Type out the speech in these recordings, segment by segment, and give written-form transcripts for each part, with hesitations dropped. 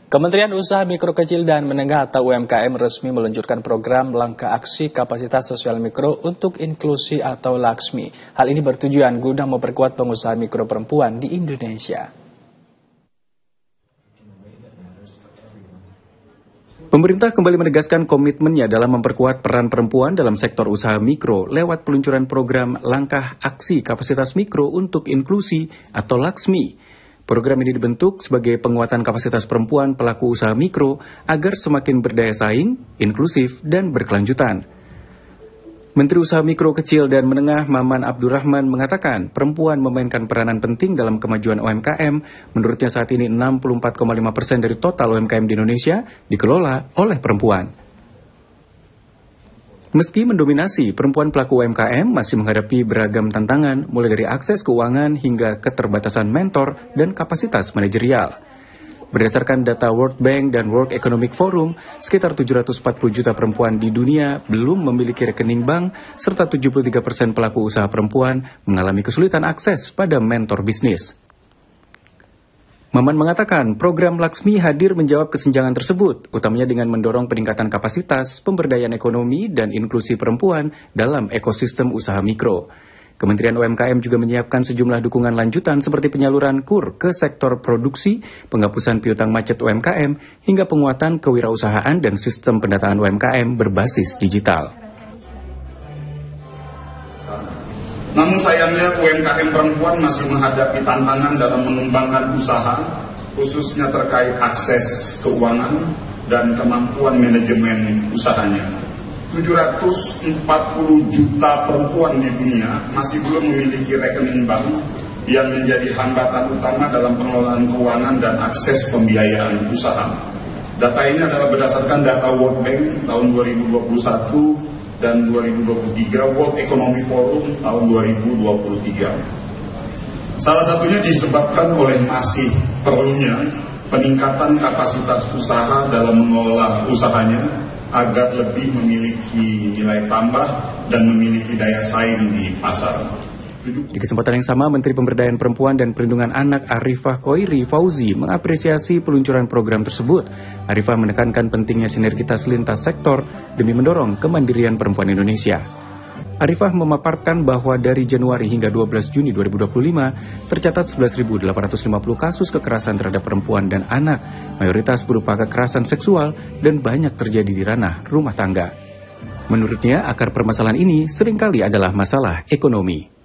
Kementerian Usaha Mikro Kecil dan Menengah atau UMKM resmi meluncurkan program Langkah Aksi Kapasitas Sosial Mikro untuk Inklusi atau LAKSMI. Hal ini bertujuan guna memperkuat pengusaha mikro perempuan di Indonesia. Pemerintah kembali menegaskan komitmennya dalam memperkuat peran perempuan dalam sektor usaha mikro lewat peluncuran program Langkah Aksi Kapasitas Mikro untuk Inklusi atau LAKSMI. Program ini dibentuk sebagai penguatan kapasitas perempuan pelaku usaha mikro agar semakin berdaya saing, inklusif, dan berkelanjutan. Menteri Usaha Mikro Kecil dan Menengah Maman Abdurrahman mengatakan perempuan memainkan peranan penting dalam kemajuan UMKM. Menurutnya saat ini 64,5% dari total UMKM di Indonesia dikelola oleh perempuan. Meski mendominasi, perempuan pelaku UMKM masih menghadapi beragam tantangan, mulai dari akses keuangan hingga keterbatasan mentor dan kapasitas manajerial. Berdasarkan data World Bank dan World Economic Forum, sekitar 740 juta perempuan di dunia belum memiliki rekening bank, serta 73% pelaku usaha perempuan mengalami kesulitan akses pada mentor bisnis. Maman mengatakan program LAKSMI hadir menjawab kesenjangan tersebut, utamanya dengan mendorong peningkatan kapasitas, pemberdayaan ekonomi, dan inklusi perempuan dalam ekosistem usaha mikro. Kementerian UMKM juga menyiapkan sejumlah dukungan lanjutan seperti penyaluran KUR ke sektor produksi, penghapusan piutang macet UMKM, hingga penguatan kewirausahaan dan sistem pendataan UMKM berbasis digital. Namun sayangnya UMKM perempuan masih menghadapi tantangan dalam mengembangkan usaha, khususnya terkait akses keuangan dan kemampuan manajemen usahanya. 740 juta perempuan di dunia masih belum memiliki rekening bank yang menjadi hambatan utama dalam pengelolaan keuangan dan akses pembiayaan usaha. Data ini adalah berdasarkan data World Bank tahun 2021 dan 2023, World Economic Forum tahun 2023. Salah satunya disebabkan oleh masih perlunya peningkatan kapasitas usaha dalam mengelola usahanya agar lebih memiliki nilai tambah dan memiliki daya saing di pasar. Di kesempatan yang sama, Menteri Pemberdayaan Perempuan dan Perlindungan Anak Arifah Khoiri Fauzi mengapresiasi peluncuran program tersebut. Arifah menekankan pentingnya sinergitas lintas sektor demi mendorong kemandirian perempuan Indonesia. Arifah memaparkan bahwa dari Januari hingga 12 Juni 2025 tercatat 11.850 kasus kekerasan terhadap perempuan dan anak, mayoritas berupa kekerasan seksual dan banyak terjadi di ranah rumah tangga. Menurutnya, akar permasalahan ini seringkali adalah masalah ekonomi.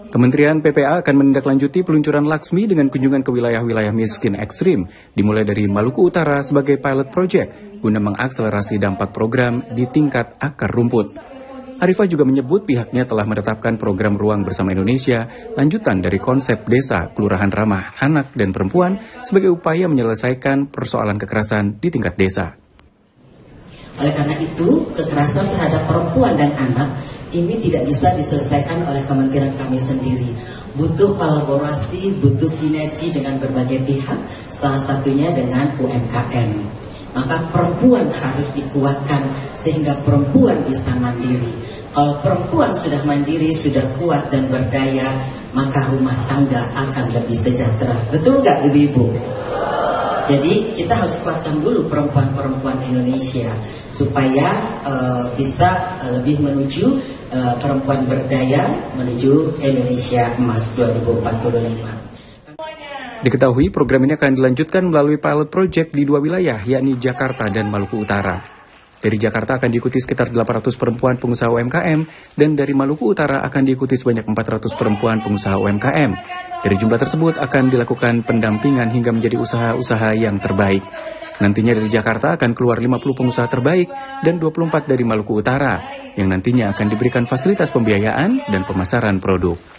Kementerian PPA akan menindaklanjuti peluncuran LAKSMI dengan kunjungan ke wilayah-wilayah miskin ekstrim, dimulai dari Maluku Utara sebagai pilot project, guna mengakselerasi dampak program di tingkat akar rumput. Arifah juga menyebut pihaknya telah menetapkan program Ruang Bersama Indonesia, lanjutan dari konsep desa kelurahan ramah anak dan perempuan sebagai upaya menyelesaikan persoalan kekerasan di tingkat desa. Oleh karena itu, kekerasan terhadap perempuan dan anak ini tidak bisa diselesaikan oleh kementerian kami sendiri. Butuh kolaborasi, butuh sinergi dengan berbagai pihak, salah satunya dengan UMKM. Maka perempuan harus dikuatkan sehingga perempuan bisa mandiri. Kalau perempuan sudah mandiri, sudah kuat dan berdaya, maka rumah tangga akan lebih sejahtera. Betul nggak ibu-ibu? Jadi kita harus kuatkan dulu perempuan-perempuan Indonesia supaya bisa lebih menuju perempuan berdaya menuju Indonesia Emas 2045. Diketahui program ini akan dilanjutkan melalui pilot project di 2 wilayah, yakni Jakarta dan Maluku Utara. Dari Jakarta akan diikuti sekitar 800 perempuan pengusaha UMKM, dan dari Maluku Utara akan diikuti sebanyak 400 perempuan pengusaha UMKM. Dari jumlah tersebut akan dilakukan pendampingan hingga menjadi usaha-usaha yang terbaik. Nantinya dari Jakarta akan keluar 50 pengusaha terbaik dan 24 dari Maluku Utara, yang nantinya akan diberikan fasilitas pembiayaan dan pemasaran produk.